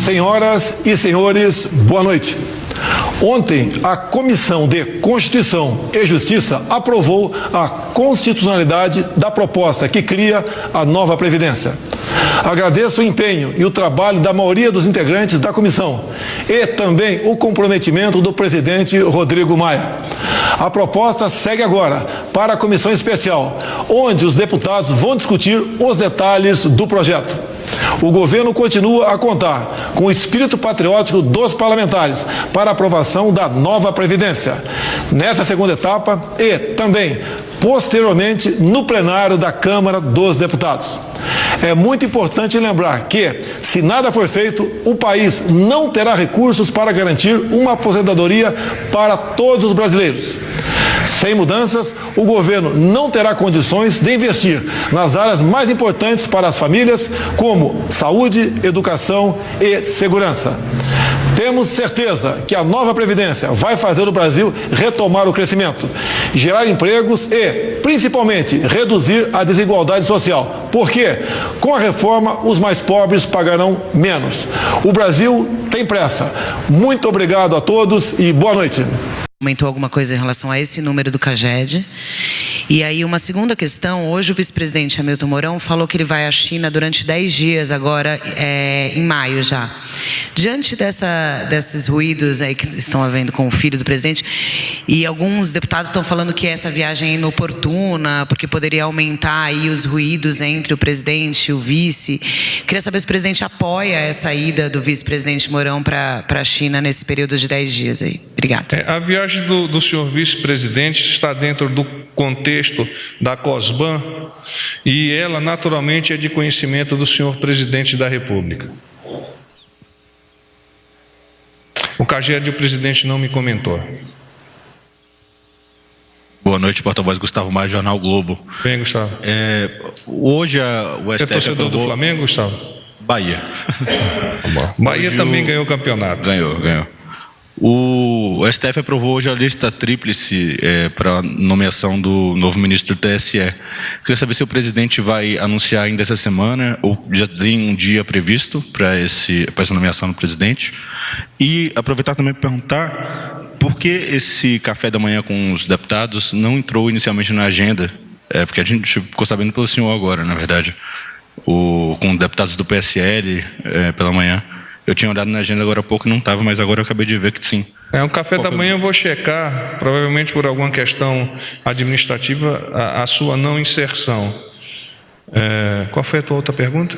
Senhoras e senhores, boa noite. Ontem, a Comissão de Constituição e Justiça aprovou a constitucionalidade da proposta que cria a nova Previdência. Agradeço o empenho e o trabalho da maioria dos integrantes da comissão e também o comprometimento do presidente Rodrigo Maia. A proposta segue agora para a comissão especial, onde os deputados vão discutir os detalhes do projeto. O governo continua a contar com o espírito patriótico dos parlamentares para a aprovação da nova Previdência, nessa segunda etapa e também, posteriormente, no plenário da Câmara dos Deputados. É muito importante lembrar que, se nada for feito, o país não terá recursos para garantir uma aposentadoria para todos os brasileiros. Sem mudanças, o governo não terá condições de investir nas áreas mais importantes para as famílias, como saúde, educação e segurança. Temos certeza que a nova Previdência vai fazer o Brasil retomar o crescimento, gerar empregos e, principalmente, reduzir a desigualdade social. Porque, com a reforma, os mais pobres pagarão menos. O Brasil tem pressa. Muito obrigado a todos e boa noite. Comentou alguma coisa em relação a esse número do CAGED. E aí uma segunda questão, hoje o vice-presidente Hamilton Mourão falou que ele vai à China durante 10 dias agora, em maio já. Diante desses ruídos aí que estão havendo com o filho do presidente, e alguns deputados estão falando que essa viagem é inoportuna, porque poderia aumentar aí os ruídos entre o presidente e o vice. Queria saber se o presidente apoia essa ida do vice-presidente Mourão para a China nesse período de 10 dias aí. Obrigada. A viagem do senhor vice-presidente está dentro do contexto da COSBAN e ela naturalmente é de conhecimento do senhor presidente da República. O CAGED, o presidente não me comentou. Boa noite, porta-voz Gustavo Maia, Jornal Globo. Bem, Gustavo. Hoje o STF é torcedor do Flamengo, Gustavo? Bahia. Bahia hoje também ganhou o campeonato. Ganhou. O STF aprovou hoje a lista tríplice para a nomeação do novo ministro do TSE. Queria saber se o presidente vai anunciar ainda essa semana, ou já tem um dia previsto para essa nomeação do presidente. E aproveitar também para perguntar por que esse café da manhã com os deputados não entrou inicialmente na agenda. Porque a gente ficou sabendo pelo senhor agora, na verdade, com deputados do PSL pela manhã. Eu tinha olhado na agenda agora há pouco e não estava, mas agora eu acabei de ver que sim. Um café da manhã eu vou checar, provavelmente por alguma questão administrativa, a sua não inserção. Qual foi a tua outra pergunta?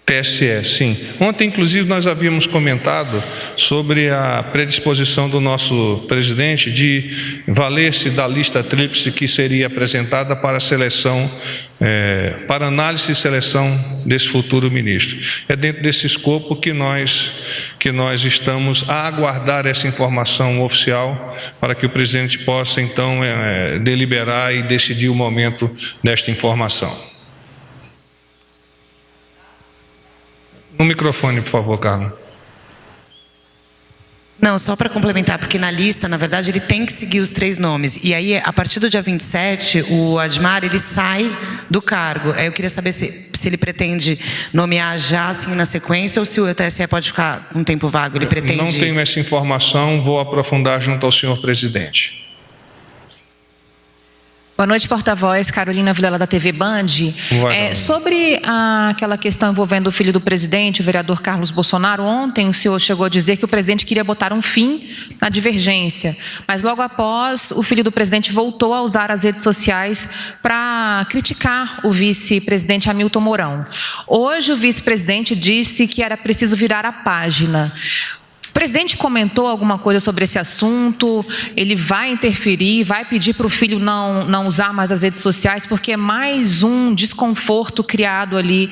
TSE, sim. Ontem, inclusive, nós havíamos comentado sobre a predisposição do nosso presidente de valer-se da lista tríplice que seria apresentada para a seleção, para análise e seleção desse futuro ministro. É dentro desse escopo que nós estamos a aguardar essa informação oficial para que o presidente possa, então, deliberar e decidir o momento desta informação. No microfone, por favor, Carla. Não, só para complementar, porque na lista, na verdade, ele tem que seguir os 3 nomes. E aí, a partir do dia 27, o Admar, ele sai do cargo. Aí eu queria saber se ele pretende nomear já, assim, na sequência, ou se o TSE pode ficar um tempo vago. Ele pretende... Não tenho essa informação, vou aprofundar junto ao senhor presidente. Boa noite, porta-voz, Carolina Vilela da TV Band. Sobre aquela questão envolvendo o filho do presidente, o vereador Carlos Bolsonaro, ontem o senhor chegou a dizer que o presidente queria botar um fim na divergência, mas logo após o filho do presidente voltou a usar as redes sociais para criticar o vice-presidente Hamilton Mourão. Hoje o vice-presidente disse que era preciso virar a página. O presidente comentou alguma coisa sobre esse assunto? Ele vai interferir, vai pedir para o filho não usar mais as redes sociais, porque é mais um desconforto criado ali,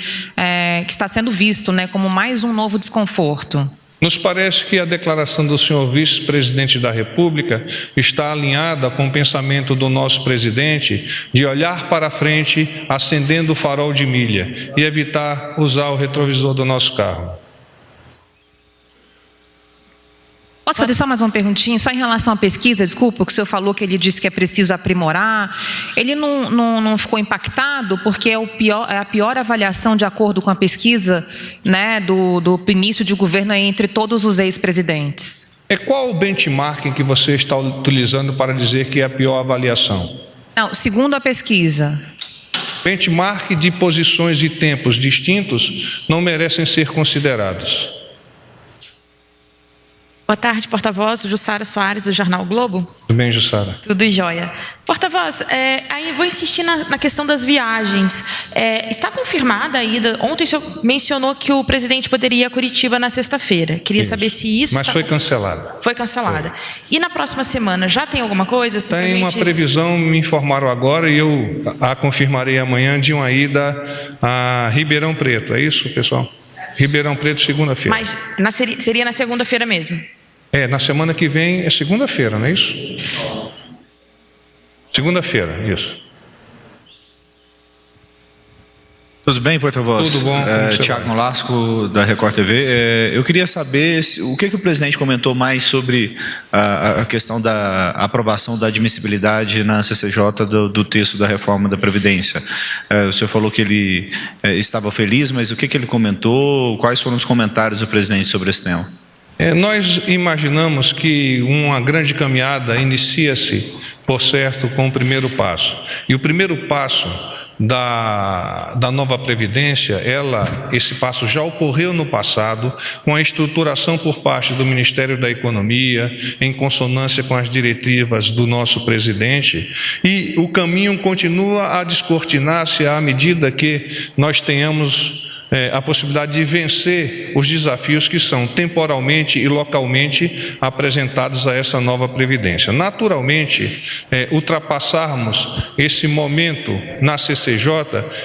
que está sendo visto, né, como mais um novo desconforto. Nos parece que a declaração do senhor vice-presidente da República está alinhada com o pensamento do nosso presidente de olhar para frente, acendendo o farol de milha e evitar usar o retrovisor do nosso carro. Posso fazer só mais uma perguntinha? Só em relação à pesquisa, desculpa, que o senhor falou que ele disse que é preciso aprimorar. Ele não ficou impactado porque é a pior avaliação, de acordo com a pesquisa, né, do início de governo entre todos os ex-presidentes? Qual o benchmarking que você está utilizando para dizer que é a pior avaliação? Não, segundo a pesquisa. Benchmark de posições e tempos distintos não merecem ser considerados. Boa tarde, porta-voz. Jussara Soares, do Jornal o Globo. Tudo bem, Jussara? Tudo jóia. Porta-voz, aí vou insistir na questão das viagens. Está confirmada a ida? Ontem o senhor mencionou que o presidente poderia ir a Curitiba na sexta-feira. Queria saber se isso... Mas foi cancelada. Foi cancelada. E na próxima semana, já tem alguma coisa? Tem uma previsão, me informaram agora, e eu a confirmarei amanhã, de uma ida a Ribeirão Preto. É isso, pessoal? Ribeirão Preto, segunda-feira. Mas seria na segunda-feira mesmo? Na semana que vem é segunda-feira, não é isso? Segunda-feira, isso. Tudo bem, porta-voz? Tudo bom. Tiago Nolasco, da Record TV. Eu queria saber o que o presidente comentou mais sobre a questão da aprovação da admissibilidade na CCJ do texto da reforma da Previdência. O senhor falou que ele estava feliz, mas o que ele comentou? Quais foram os comentários do presidente sobre esse tema? Nós imaginamos que uma grande caminhada inicia-se, por certo, com o primeiro passo. E o primeiro passo da nova Previdência, esse passo já ocorreu no passado, com a estruturação por parte do Ministério da Economia, em consonância com as diretivas do nosso presidente, e o caminho continua a descortinar-se à medida que nós tenhamos a possibilidade de vencer os desafios que são temporalmente e localmente apresentados a essa nova Previdência. Naturalmente, ultrapassarmos esse momento na CCJ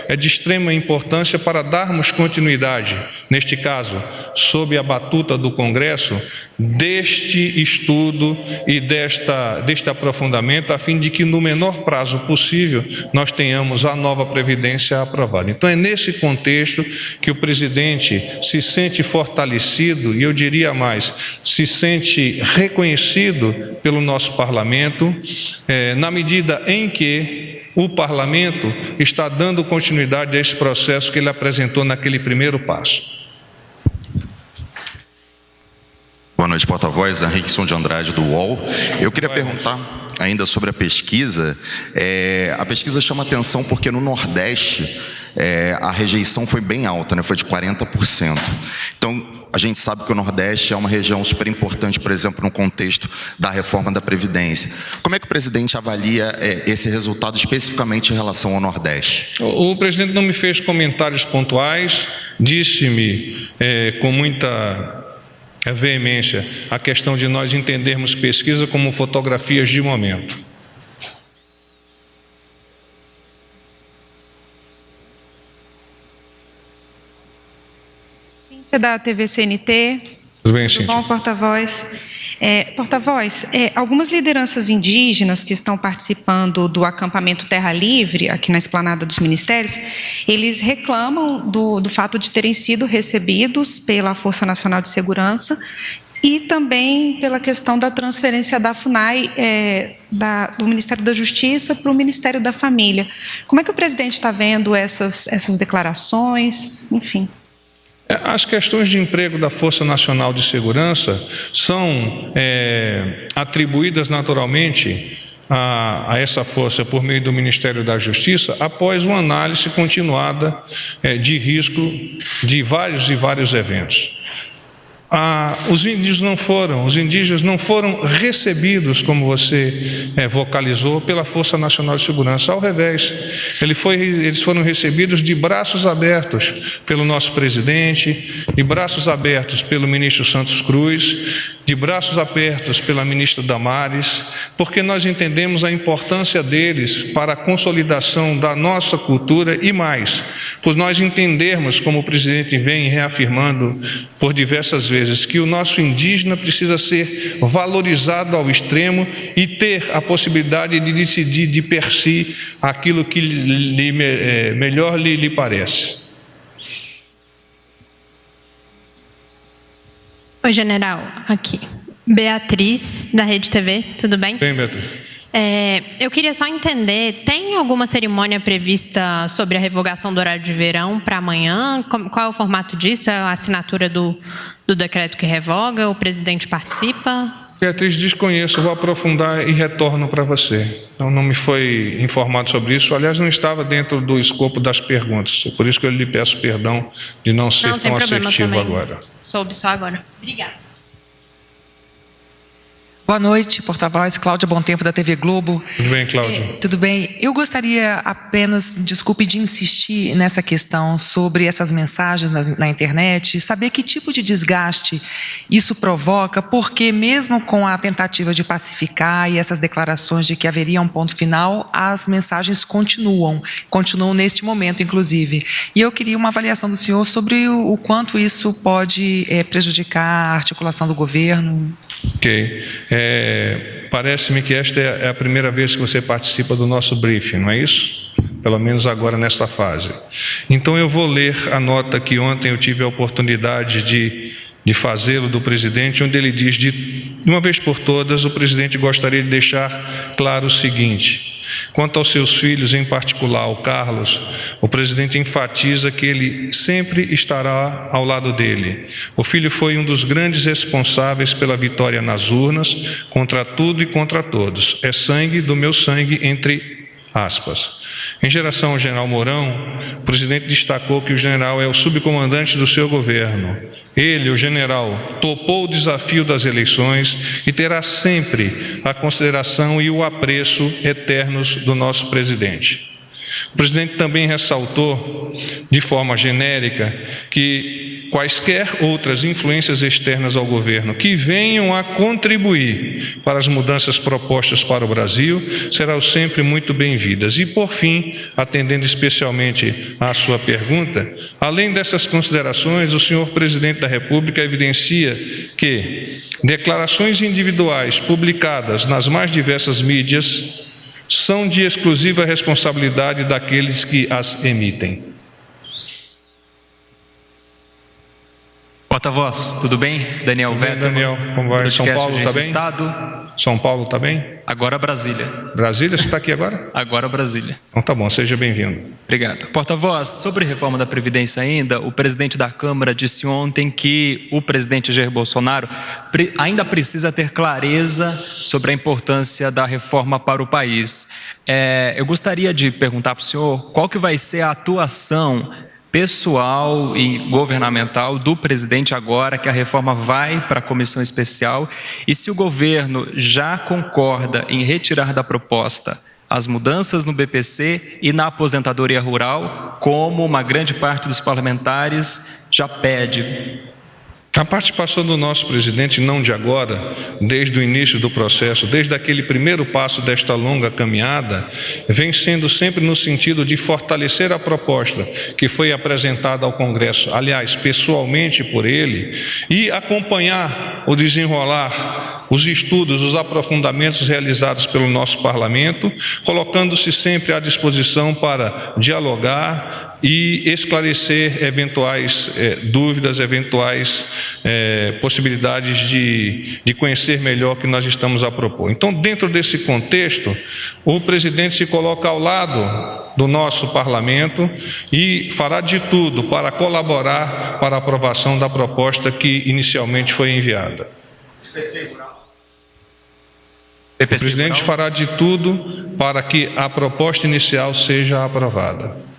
é de extrema importância para darmos continuidade, neste caso, sob a batuta do Congresso, deste estudo e deste aprofundamento, a fim de que no menor prazo possível nós tenhamos a nova Previdência aprovada. Então é nesse contexto que o presidente se sente fortalecido, e eu diria mais, se sente reconhecido pelo nosso parlamento, na medida em que o parlamento está dando continuidade a esse processo que ele apresentou naquele primeiro passo. Boa noite, porta-voz. Henriqueson de Andrade, do UOL. Eu queria perguntar ainda sobre a pesquisa. A pesquisa chama atenção porque no Nordeste a rejeição foi bem alta, né? Foi de 40%. Então, a gente sabe que o Nordeste é uma região super importante, por exemplo, no contexto da reforma da Previdência. Como é que o presidente avalia esse resultado especificamente em relação ao Nordeste? O presidente não me fez comentários pontuais, disse-me com muita veemência a questão de nós entendermos pesquisa como fotografias de momento. Cíntia, da TV CNT. Tudo bem, Cíntia? Tudo bom, porta-voz? Porta-voz, algumas lideranças indígenas que estão participando do acampamento Terra Livre, aqui na esplanada dos ministérios, eles reclamam do fato de terem sido recebidos pela Força Nacional de Segurança e também pela questão da transferência da FUNAI, do Ministério da Justiça para o Ministério da Família. Como é que o presidente está vendo essas declarações, enfim? As questões de emprego da Força Nacional de Segurança são atribuídas naturalmente a essa força por meio do Ministério da Justiça após uma análise continuada de risco de vários eventos. Os indígenas não foram recebidos, como você vocalizou, pela Força Nacional de Segurança. Ao revés, eles foram recebidos de braços abertos pelo nosso presidente, de braços abertos pelo ministro Santos Cruz, de braços abertos pela ministra Damares, porque nós entendemos a importância deles para a consolidação da nossa cultura e mais, por nós entendermos, como o presidente vem reafirmando por diversas vezes, que o nosso indígena precisa ser valorizado ao extremo e ter a possibilidade de decidir de per si aquilo que melhor lhe parece. Oi, general, aqui. Beatriz, da Rede TV, tudo bem? Bem, Beatriz. Eu queria só entender, tem alguma cerimônia prevista sobre a revogação do horário de verão para amanhã? Qual é o formato disso? É a assinatura do decreto que revoga? O presidente participa? Beatriz, desconheço, vou aprofundar e retorno para você. Então, não me foi informado sobre isso. Aliás, não estava dentro do escopo das perguntas. Por isso que eu lhe peço perdão de não ser tão assertivo agora. Soube só agora. Obrigada. Boa noite, porta-voz, Cláudia Bom Tempo, da TV Globo. Tudo bem, Cláudia? Tudo bem. Eu gostaria apenas, desculpe, de insistir nessa questão sobre essas mensagens na internet, saber que tipo de desgaste isso provoca, porque mesmo com a tentativa de pacificar e essas declarações de que haveria um ponto final, as mensagens continuam neste momento, inclusive. E eu queria uma avaliação do senhor sobre o quanto isso pode prejudicar a articulação do governo. Ok. Parece-me que esta é a primeira vez que você participa do nosso briefing, não é isso? Pelo menos agora nesta fase. Então eu vou ler a nota que ontem eu tive a oportunidade de fazê-lo do presidente, onde ele diz, de uma vez por todas, o presidente gostaria de deixar claro o seguinte: quanto aos seus filhos, em particular ao Carlos, o presidente enfatiza que ele sempre estará ao lado dele. O filho foi um dos grandes responsáveis pela vitória nas urnas, contra tudo e contra todos. É sangue do meu sangue, entre aspas. Em geração ao general Mourão, o presidente destacou que o general é o subcomandante do seu governo. Ele, o general, topou o desafio das eleições e terá sempre a consideração e o apreço eternos do nosso presidente. O presidente também ressaltou, de forma genérica, que quaisquer outras influências externas ao governo que venham a contribuir para as mudanças propostas para o Brasil serão sempre muito bem-vindas. E, por fim, atendendo especialmente à sua pergunta, além dessas considerações, o senhor presidente da República evidencia que declarações individuais publicadas nas mais diversas mídias são de exclusiva responsabilidade daqueles que as emitem. Porta-voz, tudo bem? Daniel Vetterman. Daniel, como vai? São Paulo está bem? Estado. São Paulo está bem? Agora Brasília. Brasília, você está aqui agora? Agora Brasília. Então tá bom, seja bem-vindo. Obrigado. Porta-voz, sobre reforma da Previdência ainda, o presidente da Câmara disse ontem que o presidente Jair Bolsonaro ainda precisa ter clareza sobre a importância da reforma para o país. Eu gostaria de perguntar para o senhor qual que vai ser a atuação pessoal e governamental do presidente agora que a reforma vai para a comissão especial, e se o governo já concorda em retirar da proposta as mudanças no BPC e na aposentadoria rural, como uma grande parte dos parlamentares já pede. A participação do nosso presidente, não de agora, desde o início do processo, desde aquele primeiro passo desta longa caminhada, vem sendo sempre no sentido de fortalecer a proposta que foi apresentada ao Congresso, aliás, pessoalmente por ele, e acompanhar o desenrolar, os estudos, os aprofundamentos realizados pelo nosso parlamento, colocando-se sempre à disposição para dialogar e esclarecer eventuais dúvidas, eventuais possibilidades de conhecer melhor o que nós estamos a propor. Então, dentro desse contexto, o presidente se coloca ao lado do nosso parlamento e fará de tudo para colaborar para a aprovação da proposta que inicialmente foi enviada. O presidente fará de tudo para que a proposta inicial seja aprovada.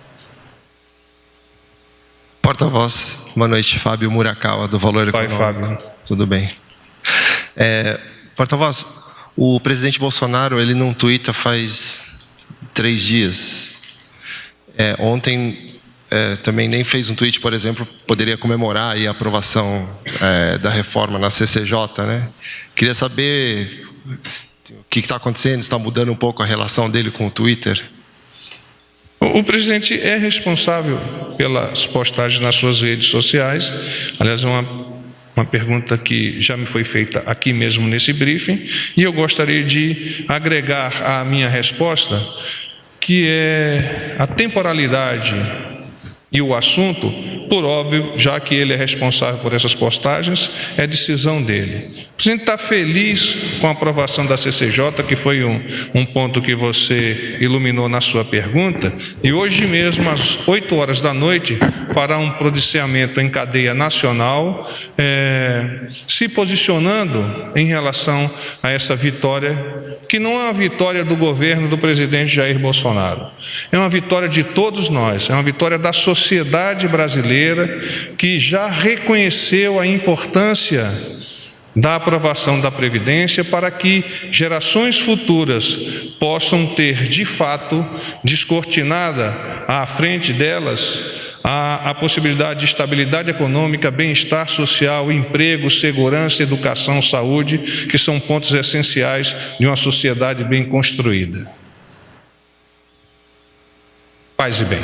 Porta-voz, boa noite, Fábio Murakawa, do Valor Econômico. Vai, Fábio. Tudo bem. Porta-voz, o presidente Bolsonaro, ele não tuita faz 3 dias. Ontem também nem fez um tweet, por exemplo, poderia comemorar aí a aprovação da reforma na CCJ, né? Queria saber o que está acontecendo, está mudando um pouco a relação dele com o Twitter? O presidente é responsável pelas postagens nas suas redes sociais. Aliás, é uma pergunta que já me foi feita aqui mesmo nesse briefing, e eu gostaria de agregar à minha resposta, que é a temporalidade e o assunto, por óbvio, já que ele é responsável por essas postagens, é decisão dele. O A gente está feliz com a aprovação da CCJ, que foi um ponto que você iluminou na sua pergunta, e hoje mesmo, às 8 horas da noite, fará um pronunciamento em cadeia nacional, se posicionando em relação a essa vitória, que não é uma vitória do governo do presidente Jair Bolsonaro, é uma vitória de todos nós, é uma vitória da sociedade brasileira, que já reconheceu a importância da aprovação da Previdência para que gerações futuras possam ter, de fato, descortinada à frente delas a possibilidade de estabilidade econômica, bem-estar social, emprego, segurança, educação, saúde, que são pontos essenciais de uma sociedade bem construída. Paz e bem.